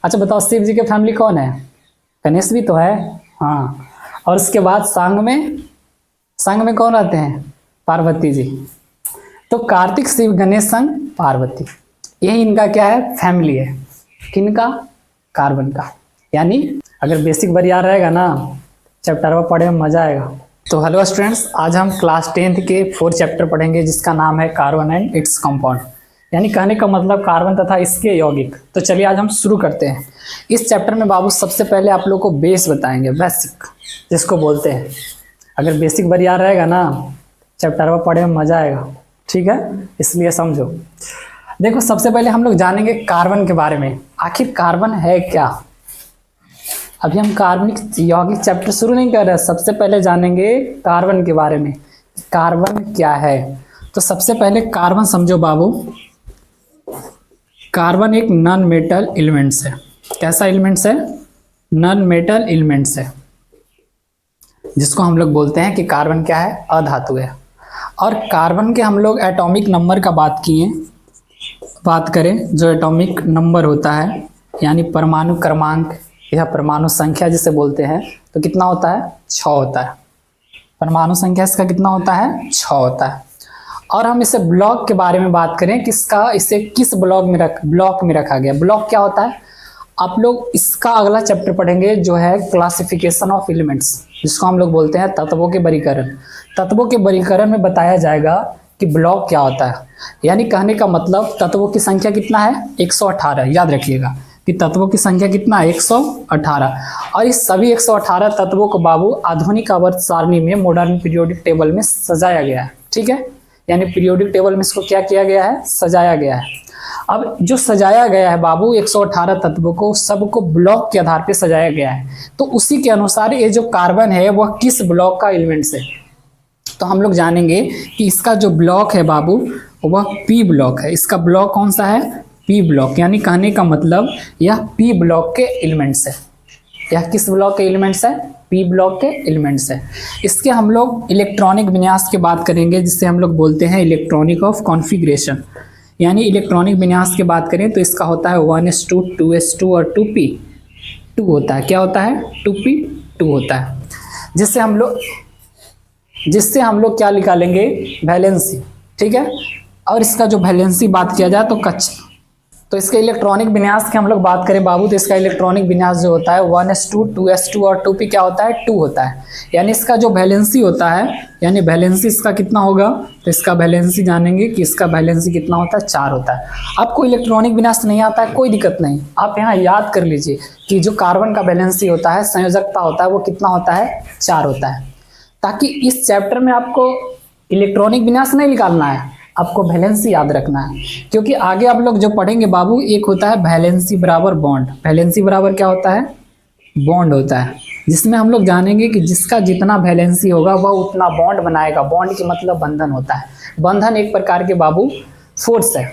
अच्छा बताओ, शिव जी के फैमिली कौन है? गणेश भी तो है। हाँ, और उसके बाद संग में कौन रहते हैं? पार्वती जी। तो कार्तिक, शिव, गणेश संग पार्वती, यही इनका क्या है? फैमिली है। किनका? कार्बन का। यानी अगर बेसिक बार याद रहेगा ना, चैप्टर में पढ़े में मजा आएगा। तो हेलो स्टूडेंट्स, आज हम क्लास 10th के 4th चैप्टर पढ़ेंगे जिसका नाम है कार्बन एंड इट्स कंपाउंड, यानी कहने का मतलब कार्बन तथा इसके यौगिक। तो चलिए आज हम शुरू करते हैं। इस चैप्टर में बाबू सबसे पहले आप लोग को बेस बताएंगे, बेसिक जिसको बोलते हैं। अगर बेसिक बार याद रहेगा ना, चैप्टर में पढ़े में मजा आएगा। ठीक है, इसलिए समझो। देखो, सबसे पहले हम लोग जानेंगे कार्बन के बारे में। आखिर कार्बन है क्या? अभी हम कार्बनिक यौगिक चैप्टर शुरू नहीं कर रहे, सबसे पहले जानेंगे कार्बन के बारे में। कार्बन क्या है? तो सबसे पहले कार्बन समझो बाबू, कार्बन एक नॉन मेटल एलिमेंट्स है। कैसा एलिमेंट्स है? नॉन मेटल एलिमेंट्स है, जिसको हम लोग बोलते हैं कि कार्बन क्या है? अधातु है। और कार्बन के हम लोग एटॉमिक नंबर का बात करें, जो एटॉमिक नंबर होता है यानी परमाणु क्रमांक या परमाणु संख्या जिसे बोलते हैं, तो कितना होता है? 6 होता है। परमाणु संख्या इसका कितना होता है? 6 होता है। और हम इसे ब्लॉक के बारे में बात करें, किसका? इसे किस ब्लॉक में रखा गया? ब्लॉक क्या होता है? आप लोग इसका अगला चैप्टर पढ़ेंगे जो है क्लासिफिकेशन ऑफ एलिमेंट्स, जिसको हम लोग बोलते हैं तत्वों के वर्गीकरण। तत्वों के वर्गीकरण में बताया जाएगा कि ब्लॉक क्या होता है। यानी कहने का मतलब तत्वों की संख्या कितना है? 118। याद रखिएगा कि तत्वों की संख्या कितना है? 118। और इस सभी 118 तत्वों को बाबू आधुनिक आवर्त सारणी में, मॉडर्न पीरियोडिक टेबल में सजाया गया है। ठीक है, यानी पीरियोडिक टेबल में इसको क्या किया गया है? सजाया गया है। अब जो सजाया गया है बाबू 118 तत्वों को, सबको ब्लॉक के आधार पे सजाया गया है। तो उसी के अनुसार ये जो कार्बन है वह किस ब्लॉक का एलिमेंट्स है? तो हम लोग जानेंगे कि इसका जो ब्लॉक है बाबू वह पी ब्लॉक है। इसका ब्लॉक कौन सा है? P block. यानी कहने का मतलब यह पी ब्लॉक के एलिमेंट्स है। यह किस ब्लॉक के एलिमेंट्स है? पी ब्लॉक के एलिमेंट्स है। इसके हम लोग इलेक्ट्रॉनिक विन्यास की बात करेंगे, जिससे हम लोग बोलते हैं इलेक्ट्रॉनिक ऑफ कॉन्फ़िगरेशन। यानी इलेक्ट्रॉनिक विन्यास की बात करें तो इसका होता है 1s2 2s2 और 2p2 होता है। क्या होता है? 2p2 होता है। जिससे हम लोग क्या निकालेंगे? वैलेंसी। ठीक है, और इसका जो वैलेंसी बात किया जाए तो कक्षा। तो इसके इलेक्ट्रॉनिक विन्यास की हम लोग बात करें बाबू, तो इसका इलेक्ट्रॉनिक विन्यास जो होता है 1s2 2s2 और 2p क्या होता है? 2 होता है। यानी इसका जो वैलेंसी होता है, यानी वैलेंसी इसका कितना होगा? तो इसका वैलेंसी जानेंगे कि इसका वैलेंसी कितना होता है? 4 होता है। आपको इलेक्ट्रॉनिक विन्यास नहीं आता है, कोई दिक्कत नहीं, आप यहाँ याद कर लीजिए कि जो कार्बन का वैलेंसी होता है, संयोजकता होता है, वो कितना होता है? 4 होता है। ताकि इस चैप्टर में आपको इलेक्ट्रॉनिक विन्यास नहीं निकालना है, आपको वैलेंसी याद रखना है। क्योंकि आगे आप लोग जो पढ़ेंगे बाबू, एक होता है वैलेंसी बराबर बॉन्ड। वैलेंसी बराबर क्या होता है? बॉन्ड होता है, जिसमें हम लोग जानेंगे कि जिसका जितना वैलेंसी होगा वह उतना बॉन्ड बनाएगा। बॉन्ड की मतलब बंधन होता है। बंधन एक प्रकार के बाबू फोर्स है।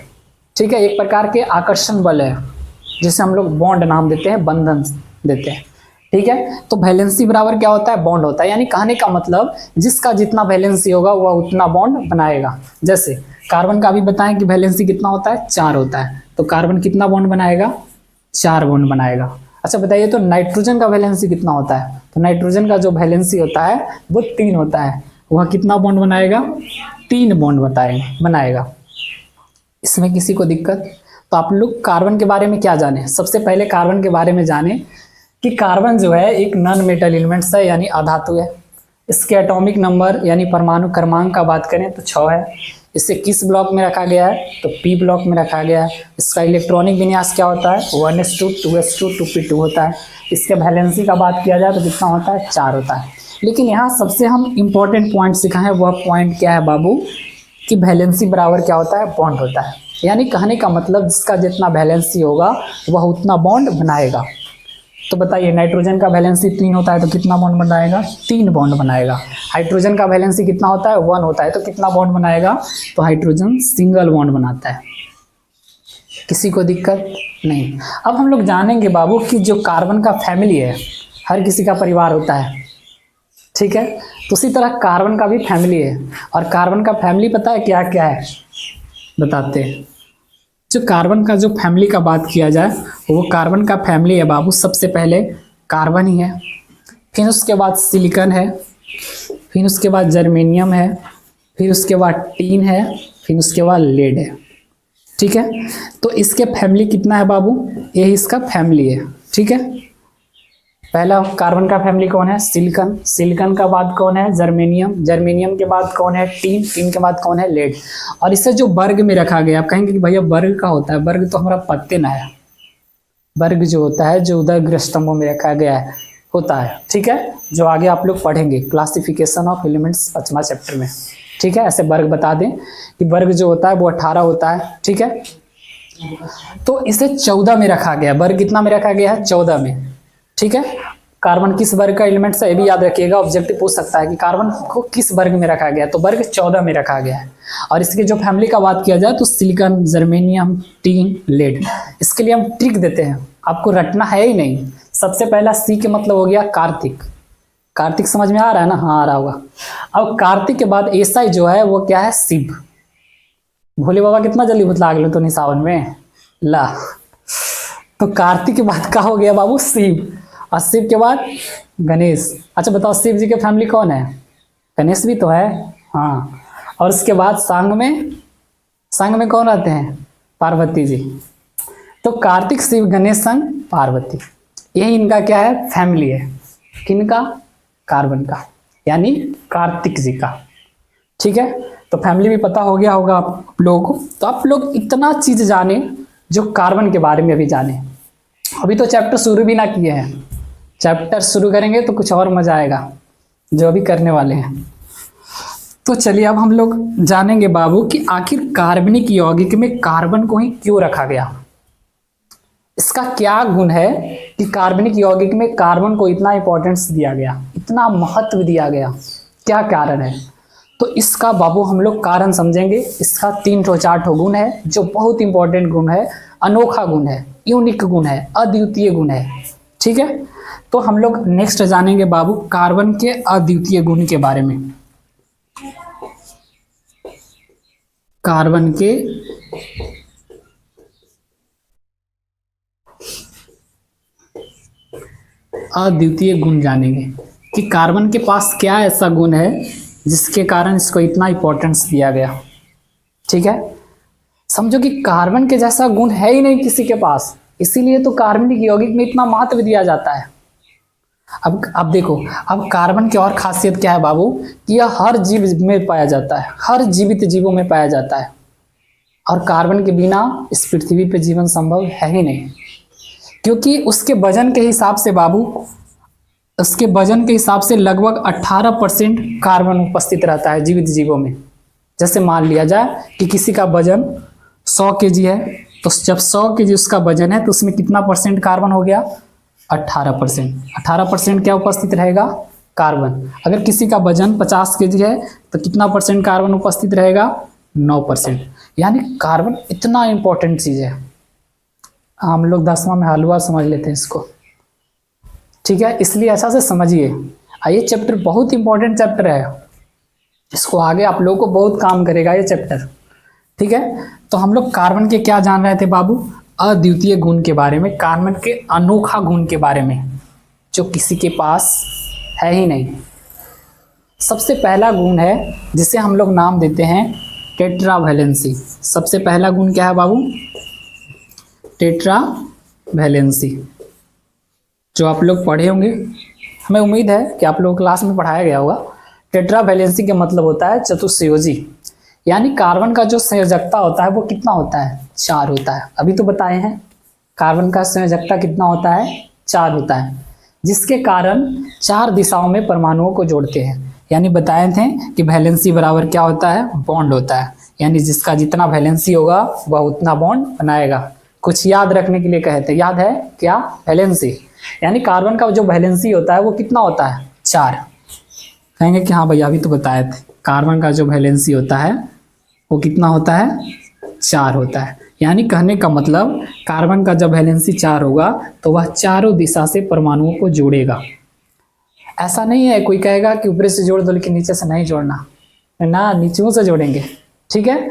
ठीक है, एक प्रकार के आकर्षण बल है, जिसे हम लोग बॉन्ड नाम देते हैं, बंधन देते हैं। ठीक है, तो वैलेंसी बराबर क्या होता है? बॉन्ड होता है। यानी कहने का मतलब जिसका जितना वैलेंसी होगा वह उतना बॉन्ड बनाएगा। जैसे कार्बन का भी बताएं कि वैलेंसी कितना होता है? 4 होता है। तो कार्बन कितना बॉन्ड बनाएगा? 4 बॉन्ड बनाएगा। अच्छा बताइए, तो नाइट्रोजन का वैलेंसी कितना होता है? तो नाइट्रोजन का जो वैलेंसी होता है वो 3 होता है। वह कितना बॉन्ड बनाएगा? 3 बॉन्ड बनाएगा। इसमें किसी को दिक्कत? तो आप लोग कार्बन के बारे में क्या जाने? सबसे पहले कार्बन के बारे में जाने कि कार्बन जो है एक नॉन मेटल एलिमेंट्स है, यानी अधातु है। इसके एटॉमिक नंबर यानी परमाणु क्रमांक का बात करें तो 6 है। इसे किस ब्लॉक में रखा गया है? तो पी ब्लॉक में रखा गया है। इसका इलेक्ट्रॉनिक विन्यास क्या होता है? 1s2 2s2 2p2 होता है। इसके वैलेंसी का बात किया जाए तो कितना होता है? 4 होता है। लेकिन यहाँ सबसे हम इम्पोर्टेंट पॉइंट सिखाएं, वह पॉइंट क्या है बाबू? कि वैलेंसी बराबर क्या होता है? बॉन्ड होता है। यानी कहने का मतलब जिसका जितना वैलेंसी होगा वह उतना बॉन्ड बनाएगा। तो बताइए, नाइट्रोजन का वैलेंसी 3 होता है तो कितना बॉन्ड बनाएगा? 3 बॉन्ड बनाएगा। हाइड्रोजन का वैलेंसी कितना होता है? 1 होता है तो कितना बॉन्ड बनाएगा? तो हाइड्रोजन सिंगल बॉन्ड बनाता है। किसी को दिक्कत नहीं? अब हम लोग जानेंगे बाबू कि जो कार्बन का फैमिली है, हर किसी का परिवार होता है। ठीक है, तो उसी तरह कार्बन का भी फैमिली है। और कार्बन का फैमिली पता है क्या क्या है? बताते हैं। जो कार्बन का जो फैमिली का बात किया जाए, वो कार्बन का फैमिली है बाबू, सबसे पहले कार्बन ही है, फिर उसके बाद सिलिकॉन है, फिर उसके बाद जर्मेनियम है, फिर उसके बाद टीन है, फिर उसके बाद लेड है। ठीक है, तो इसके फैमिली कितना है बाबू, यही इसका फैमिली है। ठीक है, पहला कार्बन का फैमिली कौन है, सिलिकॉन, सिलिकॉन का बाद कौन है, जर्मेनियम, जर्मेनियम के बाद कौन है, टीन, टीन के बाद कौन है, लेड। और इसे जो वर्ग में रखा गया, आप कहेंगे कि भैया वर्ग का होता है, वर्ग तो हमारा पत्ते ना है, वर्ग जो होता है जो उदय स्तंभों में रखा गया है होता है। ठीक है, जो आगे आप लोग पढ़ेंगे क्लासिफिकेशन ऑफ एलिमेंट्स 5वां चैप्टर में। ठीक है, ऐसे वर्ग बता दें कि वर्ग जो होता है वो 18 होता है। ठीक है, तो इसे 14 में रखा गया, वर्ग कितना में रखा गया है, 14 में। ठीक है, कार्बन किस वर्ग का एलिमेंट है ये भी याद रखिएगा, ऑब्जेक्टिव पूछ सकता है कि कार्बन को किस वर्ग में रखा गया है, तो वर्ग 14 में रखा गया है। और इसके जो फैमिली का बात किया जाए तो सिलिकॉन, जर्मेनियम, टीन, लेड। इसके लिए हम ट्रिक देते हैं, आपको रटना है ही नहीं। सबसे पहला सी के मतलब हो गया कार्तिक, कार्तिक समझ में आ रहा है ना, हाँ आ रहा होगा। अब कार्तिक के बाद एसआई जो है वो क्या है, शिव। भोले बाबा कितना जल्दी बतला गए तो नहीं सावन में ला। तो कार्तिक के बाद क्या हो गया बाबू, शिव, और शिव के बाद गणेश। अच्छा बताओ शिव जी के फैमिली कौन है, गणेश भी तो है, हाँ। और उसके बाद सांग में कौन रहते हैं, पार्वती जी। तो कार्तिक, शिव, गणेश, संग, पार्वती, यही इनका क्या है, फैमिली है। किनका, कार्बन का, यानी कार्तिक जी का। ठीक है, तो फैमिली भी पता हो गया होगा आप लोगों को। तो आप लोग इतना चीज जाने जो कार्बन के बारे में अभी जाने। अभी तो चैप्टर शुरू भी ना किए हैं, चैप्टर शुरू करेंगे तो कुछ और मजा आएगा जो अभी करने वाले हैं। तो चलिए अब हम लोग जानेंगे बाबू कि आखिर कार्बनिक यौगिक में कार्बन को ही क्यों रखा गया। इसका क्या गुण है कि कार्बनिक यौगिक में कार्बन को इतना इंपॉर्टेंस दिया गया, इतना महत्व दिया गया, क्या कारण है। तो इसका बाबू हम लोग कारण समझेंगे। इसका 3-4 गुण है जो बहुत इंपॉर्टेंट गुण है, अनोखा गुण है, यूनिक गुण है, अद्वितीय गुण है। ठीक है, तो हम लोग नेक्स्ट जानेंगे बाबू कार्बन के अद्वितीय गुण के बारे में। कार्बन के अद्वितीय गुण जानेंगे कि कार्बन के पास क्या ऐसा गुण है जिसके कारण इसको इतना इंपॉर्टेंस दिया गया। ठीक है, समझो कि कार्बन के जैसा गुण है ही नहीं किसी के पास, इसीलिए तो कार्बनिक यौगिक में इतना महत्व दिया जाता है। अब देखो, अब कार्बन की और खासियत क्या है बाबू कि यह हर जीव में पाया जाता है, हर जीवित जीवों में पाया जाता है। और कार्बन के बिना इस पृथ्वी पर जीवन संभव है ही नहीं, क्योंकि उसके वजन के हिसाब से बाबू, उसके वजन के हिसाब से लगभग 18% कार्बन उपस्थित रहता है जीवित जीवों में। जैसे मान लिया जाए कि किसी का वजन 100 kg है, तो जब 100 kg उसका वजन है तो उसमें कितना परसेंट कार्बन हो गया, 18%। 18% क्या उपस्थित रहेगा, कार्बन। अगर किसी का वजन 50 kg है तो कितना परसेंट कार्बन उपस्थित रहेगा, 9%। यानी कार्बन इतना इंपॉर्टेंट चीज है, हम लोग 10वां में हलवा समझ लेते हैं इसको। ठीक है, इसलिए ऐसा से समझिए। ये चैप्टर बहुत इंपॉर्टेंट चैप्टर है, इसको आगे आप लोगों को बहुत काम करेगा ये चैप्टर। ठीक है, तो हम लोग कार्बन के क्या जान रहे थे बाबू, अद्वितीय गुण के बारे में, कार्बन के अनोखा गुण के बारे में जो किसी के पास है ही नहीं। सबसे पहला गुण है जिसे हम लोग नाम देते हैं टेट्रावैलेंसी। सबसे पहला गुण क्या है बाबू, टेट्रावैलेंसी, जो आप लोग पढ़े होंगे, हमें उम्मीद है कि आप लोग क्लास में पढ़ाया गया होगा। टेट्रावैलेंसी का मतलब होता है चतुस्संयोजी, यानी कार्बन का जो संयोजकता होता है वो कितना होता है, 4 होता है। अभी तो बताए हैं कार्बन का संयोजकता कितना होता है, 4 होता है, जिसके कारण 4 दिशाओं में परमाणुओं को जोड़ते हैं। यानी बताए थे कि वैलेंसी बराबर क्या होता है, बॉन्ड होता है, यानी जिसका जितना वैलेंसी होगा वह उतना बॉन्ड बनाएगा। कुछ याद रखने के लिए कहे थे, याद है क्या, वैलेंसी, यानी कार्बन का जो वैलेंसी होता है वो कितना होता है, 4। कहेंगे कि हाँ भैया अभी तो बताए थे, कार्बन का जो वैलेंसी होता है वो कितना होता है, 4 होता है। यानी कहने का मतलब कार्बन का जब वैलेंसी 4 होगा तो वह चारों दिशा से परमाणुओं को जोड़ेगा। ऐसा नहीं है कोई कहेगा कि ऊपर से जोड़ दो लेकिन नीचे से नहीं जोड़ना, ना नीचे से जोड़ेंगे। ठीक है,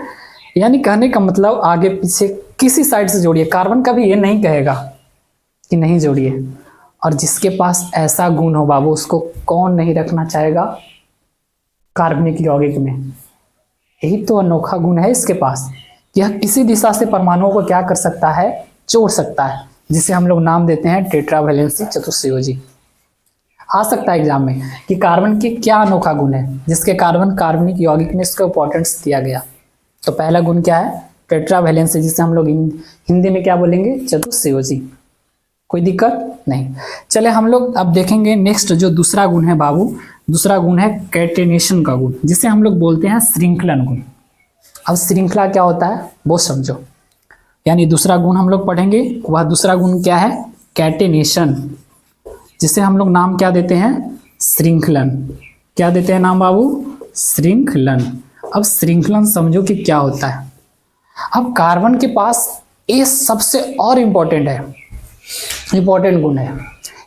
यानी कहने का मतलब आगे पीछे किसी साइड से जोड़िए, कार्बन कभी ये नहीं कहेगा कि नहीं जोड़िए। और जिसके पास ऐसा गुण हो बाबू, उसको कौन नहीं रखना चाहेगा कार्बनिक यौगिक में। यही तो अनोखा गुण है इसके पास, यह किसी दिशा से परमाणुओं को क्या कर सकता है, जोड़ सकता है, जिसे हम लोग नाम देते हैं टेट्रावैलेंसी चतुस्संयोजी। आ सकता है एग्जाम में कि कार्बन के क्या अनोखा गुण है जिसके कारण कार्बनिक यौगिक में इसका इंपॉर्टेंस दिया गया। तो पहला गुण क्या है, टेट्रावैलेंसी, जिसे हम लोग हिंदी में क्या बोलेंगे, चतुस्संयोजी। कोई दिक्कत नहीं। चले हम लोग अब देखेंगे नेक्स्ट जो दूसरा गुण है बाबू, दूसरा गुण है कैटेनेशन का गुण, जिसे हम लोग बोलते हैं श्रृंखलन गुण। अब श्रृंखला क्या होता है वो समझो, यानी दूसरा गुण हम लोग पढ़ेंगे, वह दूसरा गुण क्या है, कैटेनेशन, जिसे हम लोग नाम क्या देते हैं, श्रृंखलन। क्या देते हैं नाम बाबू, श्रृंखलन। अब श्रृंखलन समझो कि क्या होता है। अब कार्बन के पास ये सबसे और इम्पोर्टेंट है, इंपॉर्टेंट गुण है,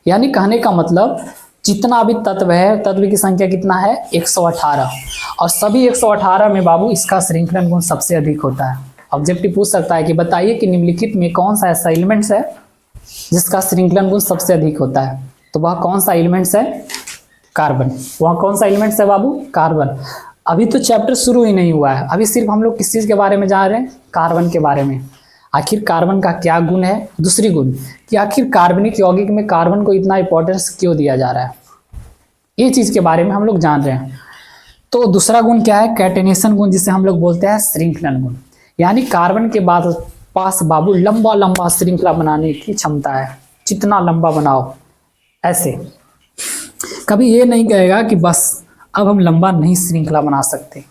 यानी कहने का मतलब जितना भी तत्व है, तत्व की संख्या कितना है, 118, और सभी 118 में बाबू इसका श्रृंखलन गुण सबसे अधिक होता है। ऑब्जेक्टिव पूछ सकता है कि बताइए कि निम्नलिखित में कौन सा ऐसा एलिमेंट्स है जिसका श्रृंखलन गुण सबसे अधिक होता है, तो वह कौन सा एलिमेंट्स है, कार्बन। वह कौन सा एलिमेंट्स है बाबू, कार्बन। अभी तो चैप्टर शुरू ही नहीं हुआ है, अभी सिर्फ हम लोग किस चीज़ के बारे में जान रहे हैं, कार्बन के बारे में। आखिर कार्बन का क्या गुण है, दूसरी गुण कि आखिर कार्बनिक यौगिक में कार्बन को इतना इंपॉर्टेंस क्यों दिया जा रहा है, ये चीज़ के बारे में हम लोग जान रहे हैं। तो दूसरा गुण क्या है, कैटेनेशन गुण, जिसे हम लोग बोलते हैं श्रृंखलन गुण, यानी कार्बन के बाद पास बाबू लंबा लंबा श्रृंखला बनाने की क्षमता है, जितना लंबा बनाओ ऐसे। कभी ये नहीं कहेगा कि बस अब हम लंबा नहीं श्रृंखला बना सकते,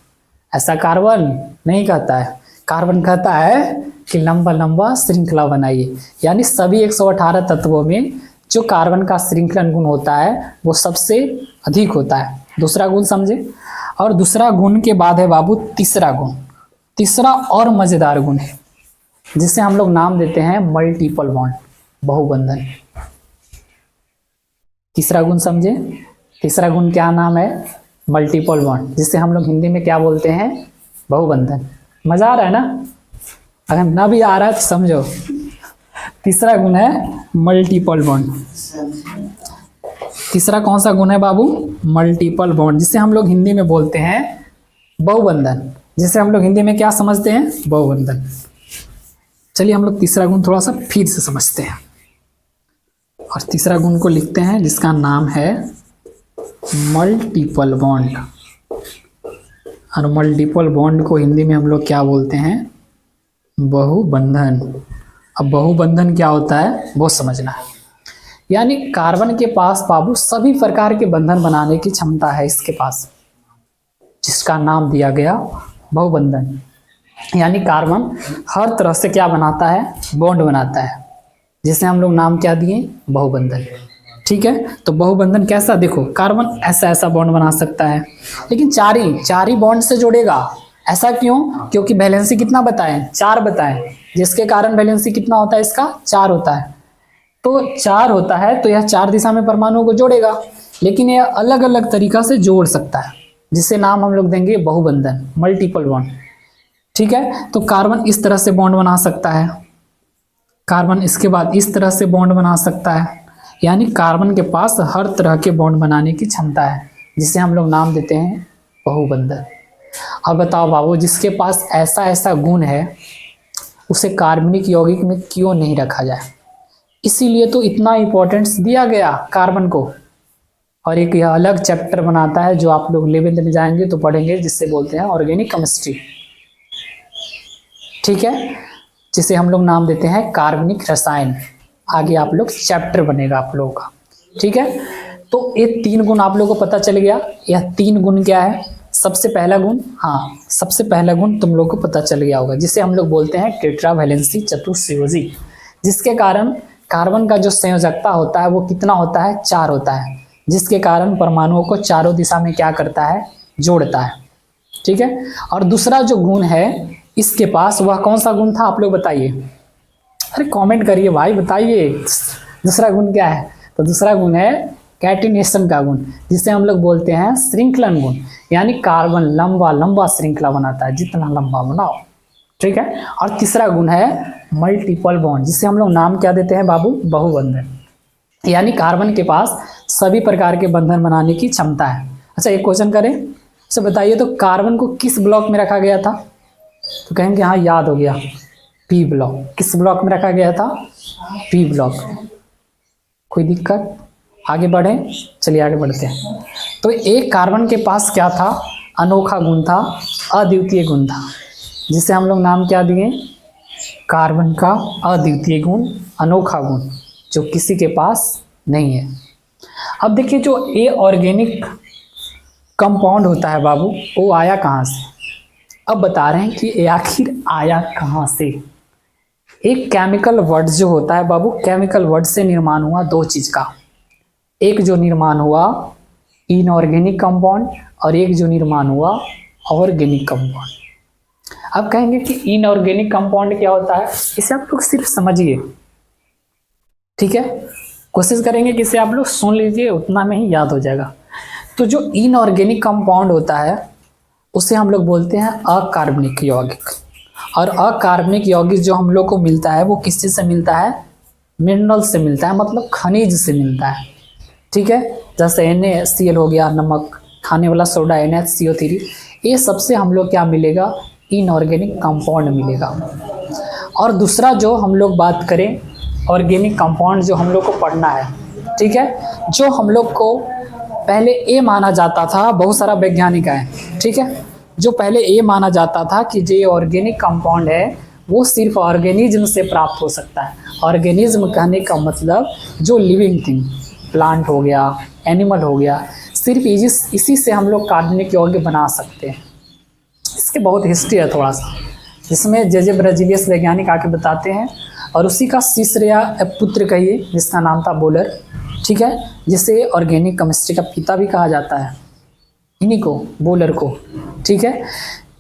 ऐसा कार्बन नहीं कहता है। कार्बन कहता है कि लंबा लंबा श्रृंखला बनाइए, यानी सभी 118 तत्वों में जो कार्बन का श्रृंखलन गुण होता है वो सबसे अधिक होता है। दूसरा गुण समझे। और दूसरा गुण के बाद है बाबू तीसरा गुण, तीसरा और मजेदार गुण है, जिसे हम लोग नाम देते हैं मल्टीपल बॉन्ड, बहुबंधन। तीसरा गुण समझे, तीसरा गुण क्या नाम है, मल्टीपल बॉन्ड, जिसे हम लोग हिंदी में क्या बोलते हैं, बहुबंधन। मजा आ रहा है ना, अगर ना भी आ रहा है तो समझो, तीसरा गुण है मल्टीपल बॉन्ड। तीसरा कौन सा गुण है बाबू, मल्टीपल बॉन्ड, जिसे हम लोग हिंदी में बोलते हैं बहुबंधन, जिसे हम लोग हिंदी में क्या समझते हैं, बहुबंधन। चलिए हम लोग तीसरा गुण थोड़ा सा फिर से समझते हैं, और तीसरा गुण को लिखते हैं जिसका नाम है मल्टीपल बॉन्ड। और मल्टीपल बॉन्ड को हिंदी में हम लोग क्या बोलते हैं, बहुबंधन। अब बहुबंधन क्या होता है वो समझना है, यानी कार्बन के पास बाबू सभी प्रकार के बंधन बनाने की क्षमता है इसके पास, जिसका नाम दिया गया बहुबंधन। यानी कार्बन हर तरह से क्या बनाता है, बॉन्ड बनाता है, जिसे हम लोग नाम क्या दिए, बहुबंधन। ठीक है, तो बहुबंधन कैसा, देखो कार्बन ऐसा ऐसा बॉन्ड बना सकता है, लेकिन चार ही बॉन्ड से जोड़ेगा। ऐसा क्यों, क्योंकि वैलेंसी कितना बताएं, 4 बताएं, जिसके कारण वैलेंसी कितना होता है इसका, 4 होता है। तो 4 होता है तो यह 4 दिशा में परमाणुओं को जोड़ेगा, लेकिन यह अलग अलग तरीका से जोड़ सकता है, जिससे नाम हम लोग देंगे बहुबंधन, मल्टीपल बॉन्ड। ठीक है, तो कार्बन इस तरह से बॉन्ड बना सकता है, कार्बन इसके बाद इस तरह से बॉन्ड बना सकता है, यानी कार्बन के पास हर तरह के बॉन्ड बनाने की क्षमता है, जिसे हम लोग नाम देते हैं बहुबंधन। अब बताओ बाबू, जिसके पास ऐसा ऐसा गुण है उसे कार्बनिक यौगिक में क्यों नहीं रखा जाए। इसीलिए तो इतना इंपॉर्टेंस दिया गया कार्बन को, और एक यह अलग चैप्टर बनाता है जो आप लोग 11th में जाएंगे तो पढ़ेंगे, जिससे बोलते हैं ऑर्गेनिक केमिस्ट्री। ठीक है, जिसे हम लोग नाम देते हैं कार्बनिक रसायन। आगे आप लोग चैप्टर बनेगा आप लोगों का। ठीक है, तो ये 3 गुण आप लोगों को पता चल गया। यह 3 गुण क्या है, सबसे पहला गुण, हाँ सबसे पहला गुण तुम लोग को पता चल गया होगा, जिसे हम लोग बोलते हैं टेट्रावैलेंसी चतुस्संयोजी, जिसके कारण कार्बन का जो संयोजकता होता है वो कितना होता है, 4 होता है, जिसके कारण परमाणुओं को चारों दिशा में क्या करता है, जोड़ता है। ठीक है, और दूसरा जो गुण है इसके पास, वह कौन सा गुण था आप लोग बताइए, अरे कमेंट करिए भाई, बताइए दूसरा गुण क्या है। तो दूसरा गुण है कैटिनेशन का गुण, जिसे हम लोग बोलते हैं श्रृंखलन गुण, यानी कार्बन लंबा लंबा श्रृंखला बनाता है, जितना लंबा बनाओ। ठीक है, और तीसरा गुण है मल्टीपल बॉन्ड, जिसे हम लोग नाम क्या देते हैं बाबू, बहुबंधन। यानी कार्बन के पास सभी प्रकार के बंधन बनाने की क्षमता है। अच्छा एक क्वेश्चन करें, अच्छा बताइए तो कार्बन को किस ब्लॉक में रखा गया था? तो कहेंगे हाँ याद हो गया, पी ब्लॉक। किस ब्लॉक में रखा गया था? P block. कोई दिक्कत? आगे बढ़ें, चलिए आगे बढ़ते हैं। तो एक कार्बन के पास क्या था? अनोखा गुण था, अद्वितीय गुण था, जिसे हम लोग नाम क्या दिए? कार्बन का अद्वितीय गुण, अनोखा गुण, जो किसी के पास नहीं है। अब देखिए जो ए ऑर्गेनिक कंपाउंड होता है बाबू, वो आया कहाँ से? अब बता रहे हैं कि ये आखिर आया कहाँ से। एक केमिकल वर्ड जो होता है बाबू, केमिकल वर्ड से निर्माण हुआ दो चीज का। एक जो निर्माण हुआ इनऑर्गेनिक कंपाउंड, और एक जो निर्माण हुआ ऑर्गेनिक कंपाउंड। अब कहेंगे कि इनऑर्गेनिक कंपाउंड क्या होता है, इसे आप लोग सिर्फ समझिए, ठीक है। कोशिश करेंगे कि इसे आप लोग सुन लीजिए, उतना में ही याद हो जाएगा। तो जो इनऑर्गेनिक कंपाउंड होता है उसे हम लोग बोलते हैं अकार्बनिक यौगिक। और अकार्बनिक यौगिक जो हम लोग को मिलता है वो किस चीज़ से मिलता है? मिनरल से मिलता है, मतलब खनिज से मिलता है, ठीक है। जैसे NaCl हो गया, नमक, खाने वाला सोडा NaCO3, ये सबसे हम लोग क्या मिलेगा? इनऑर्गेनिक कंपाउंड मिलेगा। और दूसरा जो हम लोग बात करें ऑर्गेनिक कंपाउंड जो हम लोग को पढ़ना है, ठीक है, जो हम लोग को पहले ए माना जाता था, बहुत सारा वैज्ञानिक है, ठीक है, जो पहले ए माना जाता था कि जो ऑर्गेनिक कंपाउंड है वो सिर्फ ऑर्गेनिज्म से प्राप्त हो सकता है। ऑर्गेनिज्म कहने का मतलब जो लिविंग थिंग, प्लांट हो गया, एनिमल हो गया, सिर्फ इसी से हम लोग कार्बनिक यौगिक बना सकते हैं। इसके बहुत हिस्ट्री है थोड़ा सा, जिसमें जे ब्रजीलियस वैज्ञानिक आके बताते हैं, और उसी का शिष्य या पुत्र कहिए, जिसका नाम था बोलर, ठीक है, जिसे ऑर्गेनिक केमिस्ट्री का पिता भी कहा जाता है, इन्हीं को, बोलर को, ठीक है।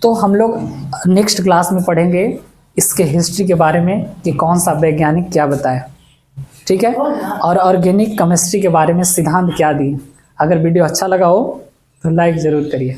तो हम लोग नेक्स्ट क्लास में पढ़ेंगे इसके हिस्ट्री के बारे में कि कौन सा वैज्ञानिक क्या बताया, ठीक है, और ऑर्गेनिक केमिस्ट्री के बारे में सिद्धांत क्या दिए। अगर वीडियो अच्छा लगा हो तो लाइक ज़रूर करिए।